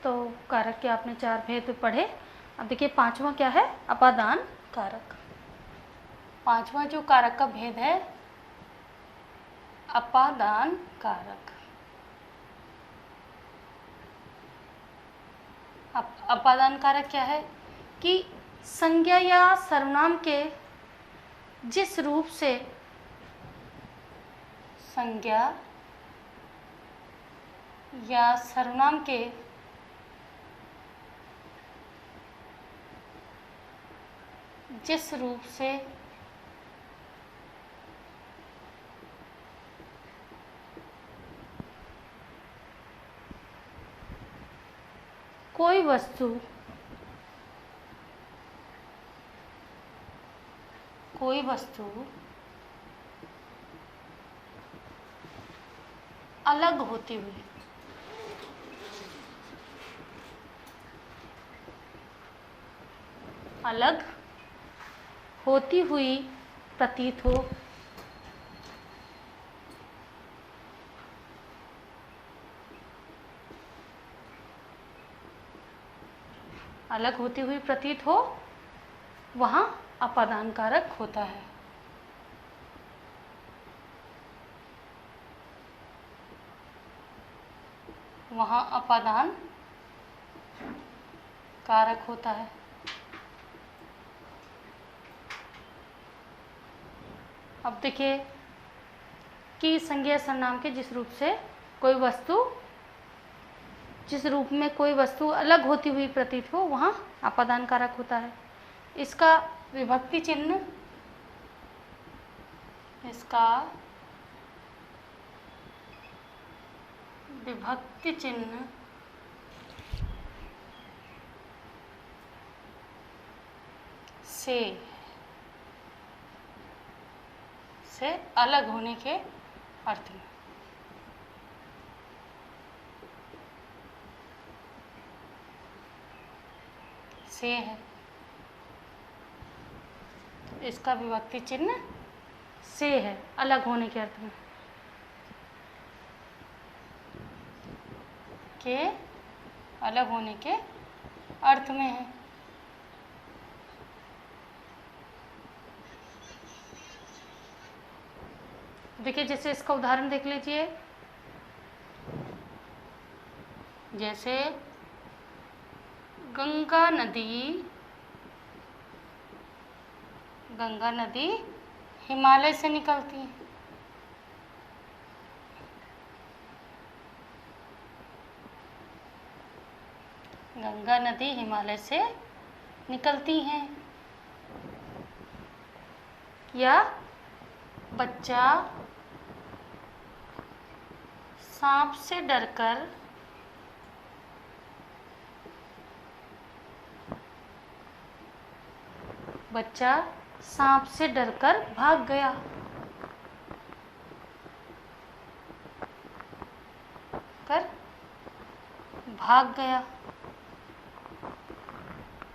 तो कारक के आपने 4 भेद पढ़े। अब देखिए पांचवा क्या है, अपादान कारक। पांचवा जो कारक का भेद है अपादान कारक। अपादान कारक क्या है कि संज्ञा या सर्वनाम के जिस रूप से संज्ञा या सर्वनाम के जिस रूप से कोई वस्तु अलग होती हुई प्रतीत हो, वहाँ अपादान कारक होता है। वहाँ अपादान कारक होता है। अब देखिए कि संज्ञा सर्वनाम के जिस रूप में कोई वस्तु अलग होती हुई प्रतीत हो, वहाँ अपादान कारक होता है। इसका विभक्ति चिन्ह से अलग होने के अर्थ में। से है, तो इसका विभक्ति चिन्ह से है, अलग होने के अर्थ में। के अलग होने के अर्थ में है। देखिए जैसे इसका उदाहरण देख लीजिए, जैसे गंगा नदी हिमालय से निकलती है। गंगा नदी हिमालय से निकलती हैं। या बच्चा सांप से डरकर भाग गया।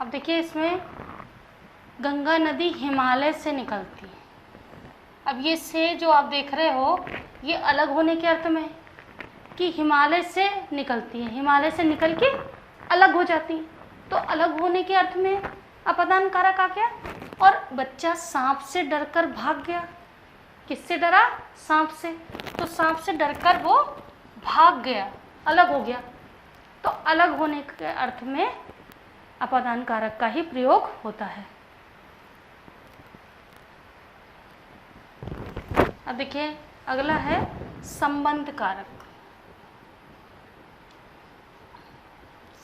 अब देखिए इसमें गंगा नदी हिमालय से निकलती है। अब ये से जो आप देख रहे हो, ये अलग होने के अर्थ में कि हिमालय से निकलती है, हिमालय से निकल के अलग हो जाती है, तो अलग होने के अर्थ में अपादान कारक आ गया। और बच्चा सांप से डरकर भाग गया। किससे डरा? सांप से। तो सांप से डरकर वो भाग गया, अलग हो गया। तो अलग होने के अर्थ में अपादान कारक का ही प्रयोग होता है। अब देखिए अगला है संबंध कारक।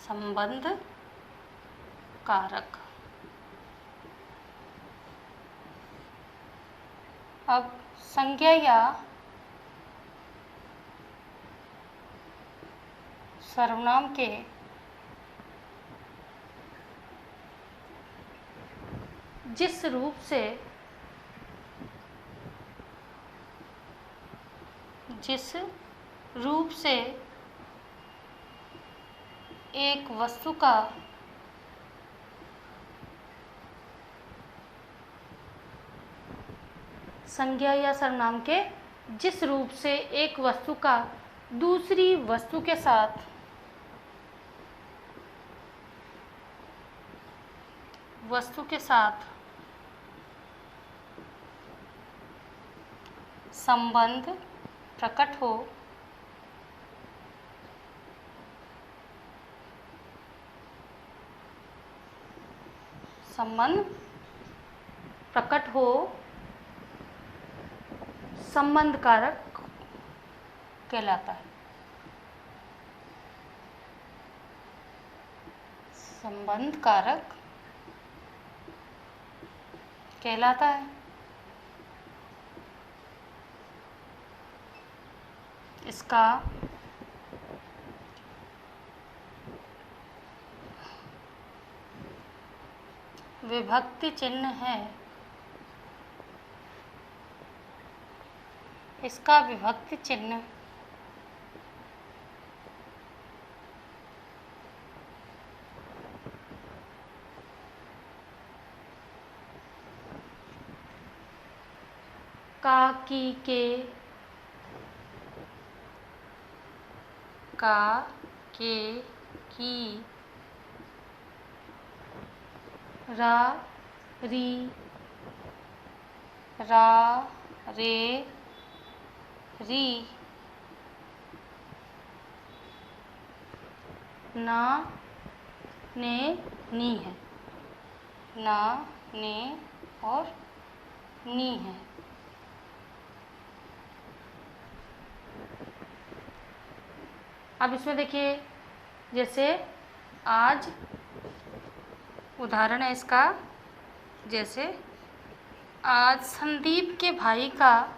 संबंध कारक। अब संज्ञा या सर्वनाम के जिस रूप से एक वस्तु का संज्ञा या सर्वनाम के जिस रूप से एक वस्तु का दूसरी वस्तु के साथ वस्तु के साथ संबंध प्रकट हो, संबंध प्रकट हो, संबंध कारक कहलाता है। संबंध कारक कहलाता है। इसका विभक्ति चिन्ह है, इसका विभक्ति चिन्ह का, की, के, का, के, की, रा, री, रा, रे, री, ना, ने, नी है। ना, ने और नी है। अब इसमें देखिए, जैसे आज, उदाहरण है इसका, जैसे आज संदीप के भाई का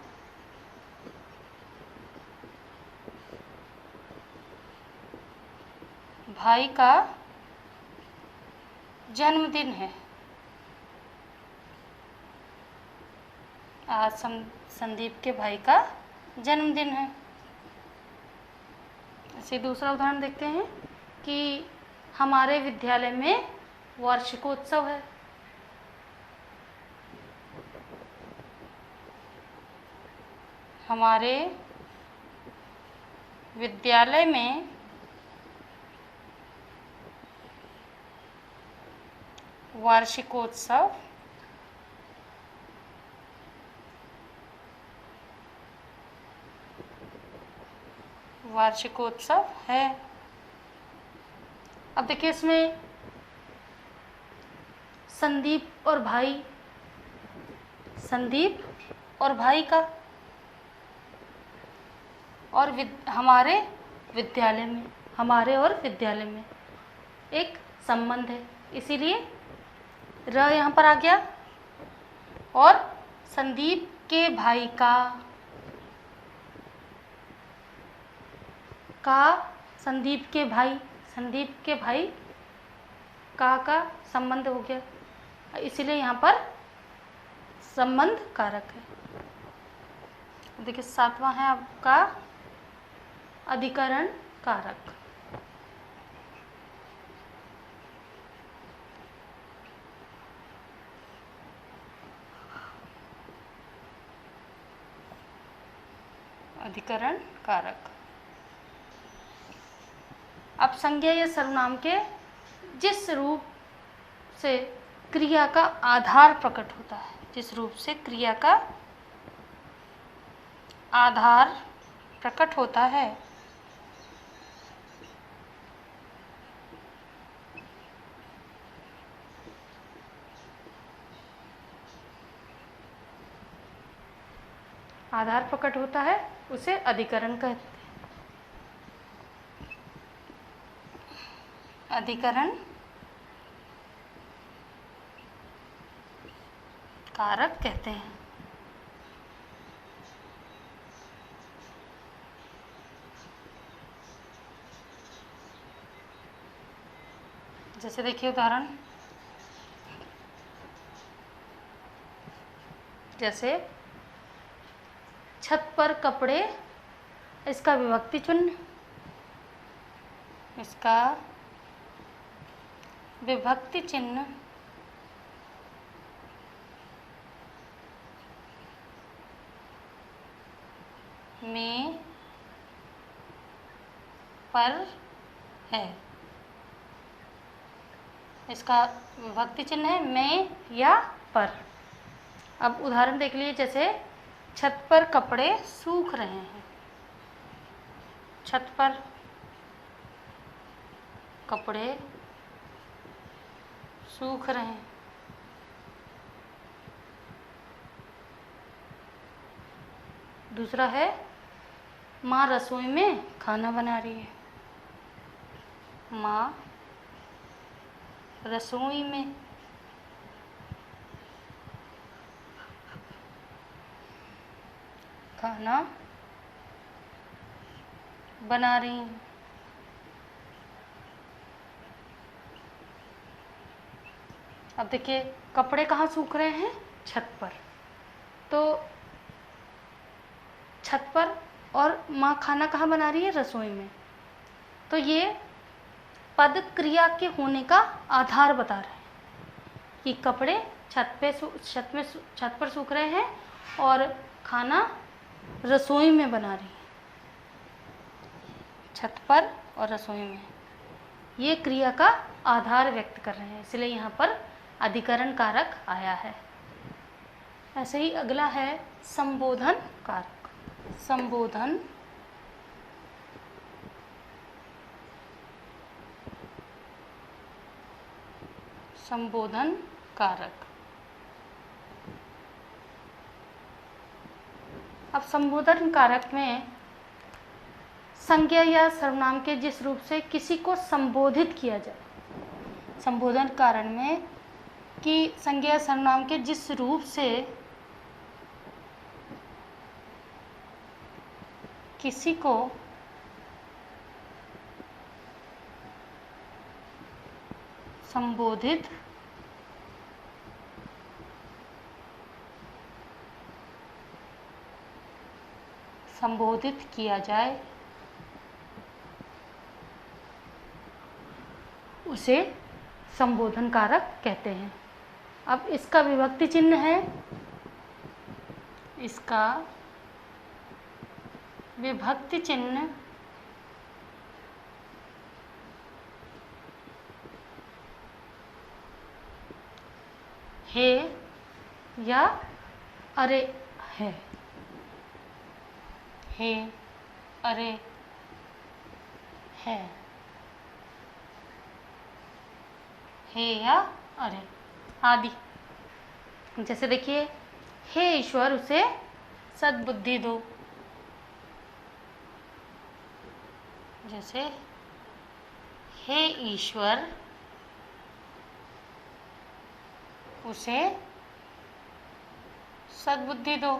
जन्मदिन है। आज संदीप के भाई का जन्मदिन है। ऐसे दूसरा उदाहरण देखते हैं कि हमारे विद्यालय में वार्षिकोत्सव है। हमारे विद्यालय में वार्षिकोत्सव है। अब देखिए इसमें संदीप और भाई का और हमारे और विद्यालय में एक संबंध है, इसीलिए र यहाँ पर आ गया। और संदीप के भाई का संदीप के भाई का संबंध हो गया, इसीलिए यहाँ पर संबंध कारक है। देखिए सातवां है आपका अधिकरण कारक। अधिकरण कारक अब संज्ञा या सर्वनाम के जिस रूप से क्रिया का आधार प्रकट होता है, जिस रूप से क्रिया का आधार प्रकट होता है, उसे अधिकरण कहते हैं। अधिकरण कारक कहते हैं। जैसे देखिए उदाहरण, जैसे छत पर कपड़े, इसका विभक्ति चिन्ह, इसका विभक्ति चिन्ह में पर है। इसका विभक्ति चिन्ह है में या पर। अब उदाहरण देख लीजिए, जैसे छत पर कपड़े सूख रहे हैं। छत पर कपड़े सूख रहे हैं। दूसरा है माँ रसोई में खाना बना रही है। माँ रसोई में खाना बना रही हैं। अब देखिए, कपड़े कहाँ सूख रहे हैं? छत पर। तो छत पर, और माँ खाना कहाँ बना रही है? रसोई में। तो ये पद क्रिया के होने का आधार बता रहे हैं कि कपड़े छत पर सूख रहे हैं और खाना रसोई में बना रही है। छत पर और रसोई में, ये क्रिया का आधार व्यक्त कर रहे हैं, इसलिए यहाँ पर अधिकरण कारक आया है। ऐसे ही अगला है संबोधन कारक। संबोधन संबोधन कारक। अब संबोधन कारक में संज्ञा या सर्वनाम के जिस रूप से किसी को संबोधित किया जाए, संबोधन कारक में कि संज्ञा या सर्वनाम के जिस रूप से किसी को संबोधित किया जाए उसे संबोधन कारक कहते हैं। अब इसका विभक्ति चिन्ह है, इसका विभक्ति चिन्ह हे या अरे है। हे, अरे, है। हे या अरे आदि। जैसे देखिए, हे ईश्वर उसे सद्बुद्धि दो। जैसे हे ईश्वर उसे सद्बुद्धि दो।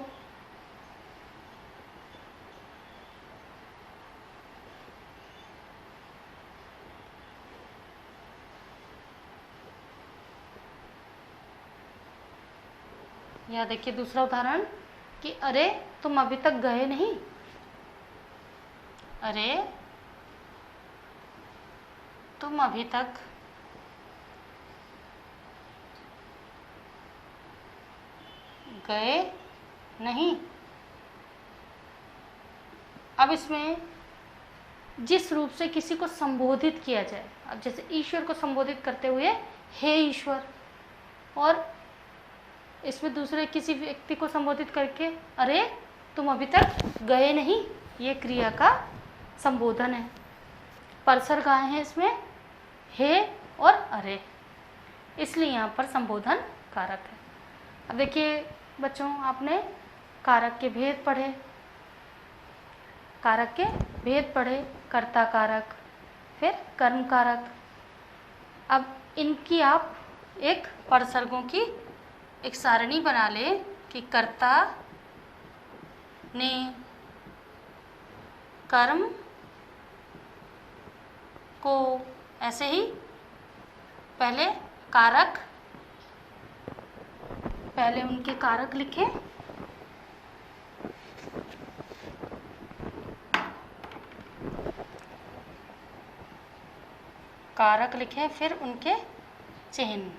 या देखिए दूसरा उदाहरण कि अरे तुम अभी तक गए नहीं। अरे तुम अभी तक गए नहीं। अब इसमें जिस रूप से किसी को संबोधित किया जाए, अब जैसे ईश्वर को संबोधित करते हुए हे ईश्वर, और इसमें दूसरे किसी व्यक्ति को संबोधित करके अरे तुम अभी तक गए नहीं, ये क्रिया का संबोधन है। परसर्ग आए हैं इसमें हे और अरे, इसलिए यहाँ पर संबोधन कारक है। अब देखिए बच्चों, आपने कारक के भेद पढ़े, कर्ता कारक, फिर कर्म कारक। अब इनकी आप एक परसर्गों की एक सारणी बना ले कि कर्ता ने कर्म को, ऐसे ही पहले कारक, पहले उनके कारक लिखे, कारक लिखे, फिर उनके चिन्ह,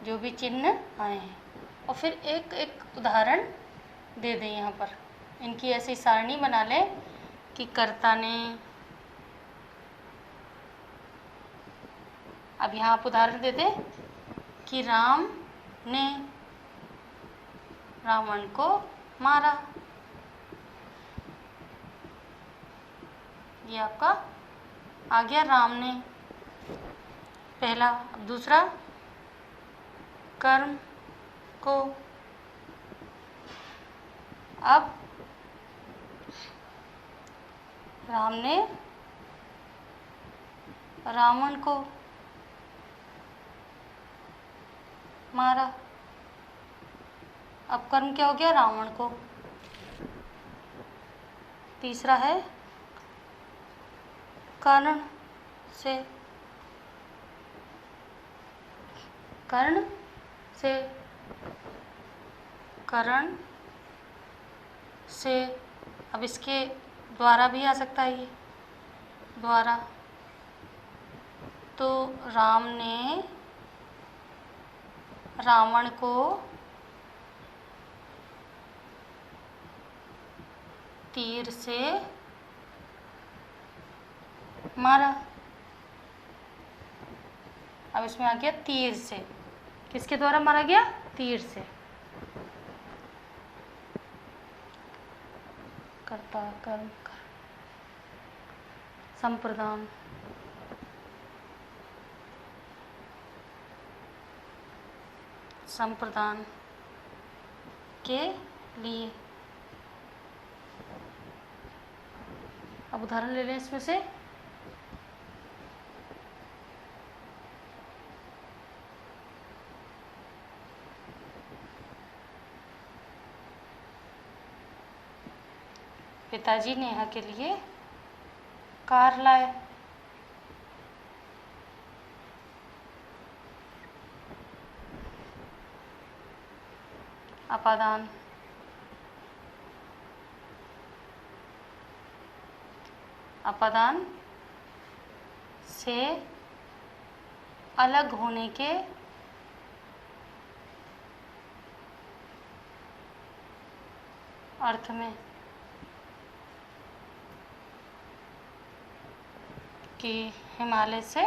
जो भी चिन्ह आए हैं, और फिर एक एक उदाहरण दे दें। यहाँ पर इनकी ऐसी सारणी बना लें कि कर्ता ने अब यहाँ आप उदाहरण दे दें कि राम ने रावण को मारा। ये आपका आ गया राम ने, पहला। अब दूसरा, कर्म को। अब राम ने रावण को मारा। अब कर्म क्या हो गया? रावण को। तीसरा है कर्ण से। कर्ण से, कर्ण से। अब इसके द्वारा भी आ सकता है, ये द्वारा। तो राम ने रावण को तीर से मारा। अब इसमें आ गया तीर से। किसके द्वारा मारा गया? तीर से। कर्ता कर्म कर, संप्रदान। संप्रदान के लिए। अब उदाहरण ले लें इसमें से। पिताजी नेहा के लिए कार लाए। अपादान। अपादान से अलग होने के अर्थ में, कि हिमालय से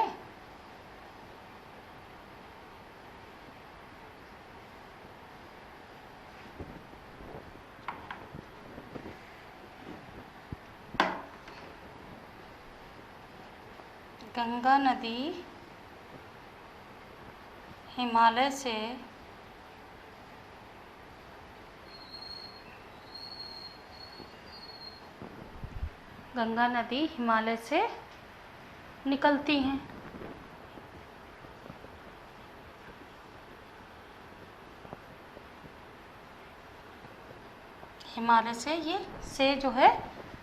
गंगा नदी हिमालय से गंगा नदी हिमालय से निकलती हैं। हिमालय से, ये से जो है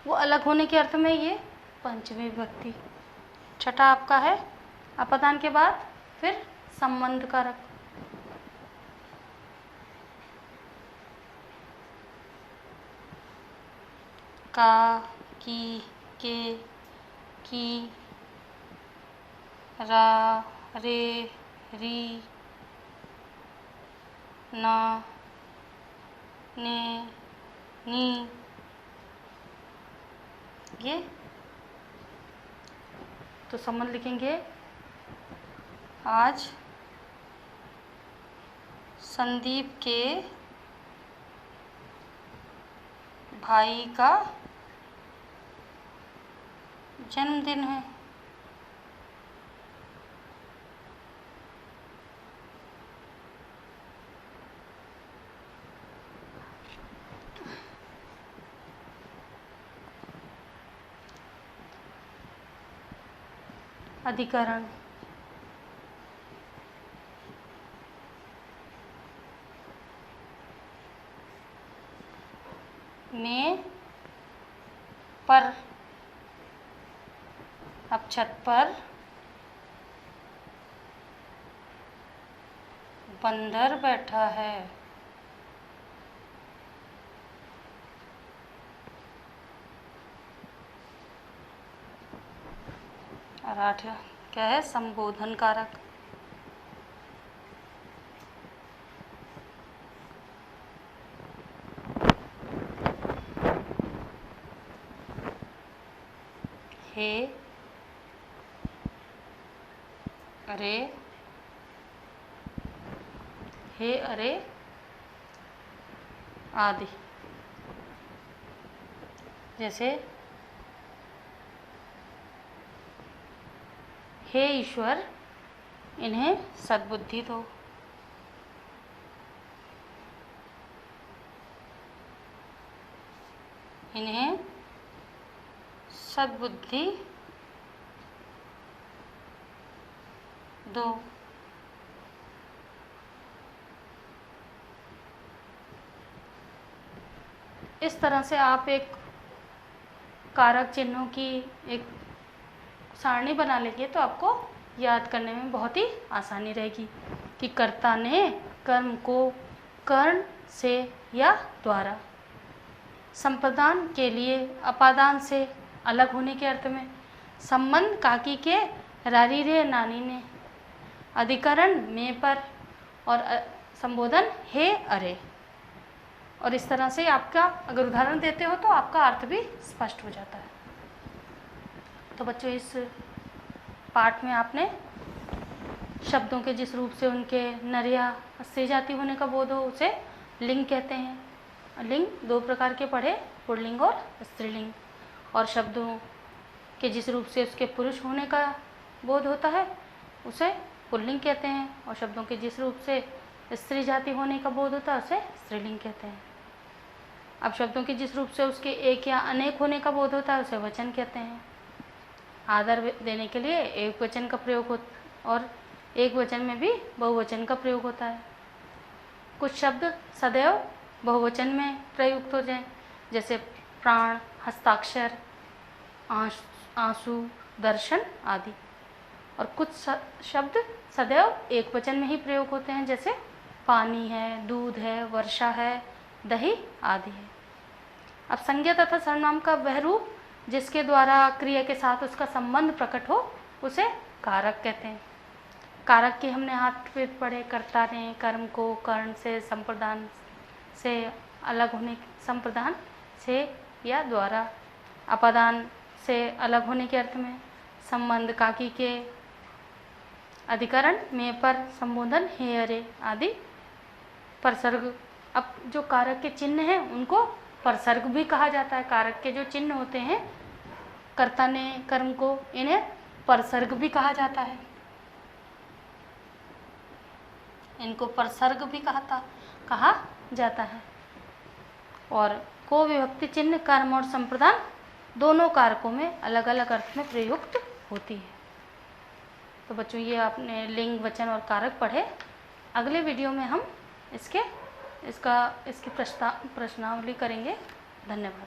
वो अलग होने के अर्थ में, ये पंचमी विभक्ति। छठा आपका है अपादान के बाद फिर संबंध कारक। का, की, के, की, रा, रे, री, ना, ने, नी। ये तो संबंध लिखेंगे। आज संदीप के भाई का जन्मदिन है। अधिकरण। में पर। अब छत पर बंदर बैठा है। और आठ क्या है? संबोधन कारक। हे, अरे, हे अरे आदि। जैसे हे ईश्वर इन्हें सद्बुद्धि दो। इन्हें सद्बुद्धि दो। इस तरह से आप एक कारक चिन्हों की एक सारणी बना लेंगे तो आपको याद करने में बहुत ही आसानी रहेगी कि कर्ता ने कर्म को कर्ण से या द्वारा, संप्रदान के लिए अपादान से अलग होने के अर्थ में, संबंध काकी के रारी रे नानी ने, अधिकरण में पर, और संबोधन हे अरे। और इस तरह से आपका अगर उदाहरण देते हो तो आपका अर्थ भी स्पष्ट हो जाता है। तो बच्चों, इस पाठ में आपने शब्दों के जिस रूप से उनके नर या स्त्री जाति होने का बोध हो उसे लिंग कहते हैं। लिंग दो प्रकार के पढ़े, पुल्लिंग और स्त्रीलिंग। और शब्दों के जिस रूप से उसके पुरुष होने का बोध होता है उसे पुल्लिंग कहते हैं, और शब्दों के जिस रूप से स्त्री जाति होने का बोध होता है उसे स्त्रीलिंग कहते हैं। अब शब्दों के जिस रूप से उसके एक या अनेक होने का बोध होता है उसे वचन कहते हैं। आदर देने के लिए एक वचन का प्रयोग होता और एक वचन में भी बहुवचन का प्रयोग होता है। कुछ शब्द सदैव बहुवचन में प्रयुक्त हो जाए, जैसे प्राण, हस्ताक्षर, आंसू, दर्शन आदि। और कुछ शब्द सदैव एक वचन में ही प्रयोग होते हैं, जैसे पानी है, दूध है, वर्षा है, दही आदि है। अब संज्ञा तथा सर्वनाम का वह रूप जिसके द्वारा क्रिया के साथ उसका संबंध प्रकट हो उसे कारक कहते हैं। कारक के हमने हाथ पे पढ़े, कर्ता ने कर्म को कर्ण से, संप्रदान से अलग होने, संप्रदान से या द्वारा, अपादान से अलग होने के अर्थ में, संबंध काकी के, अधिकरण में पर, संबोधन हे अरे आदि, परसर्ग। अब जो कारक के चिन्ह हैं उनको परसर्ग भी कहा जाता है। कारक के जो चिन्ह होते हैं कर्ता ने कर्म को, इन्हें परसर्ग भी कहा जाता है। इनको परसर्ग भी कहा जाता है। और को विभक्ति चिन्ह कर्म और संप्रदान दोनों कारकों में अलग अलग अर्थ में प्रयुक्त होती है। तो बच्चों, ये आपने लिंग, वचन और कारक पढ़े। अगले वीडियो में हम इसकी प्रश्नावली करेंगे। धन्यवाद।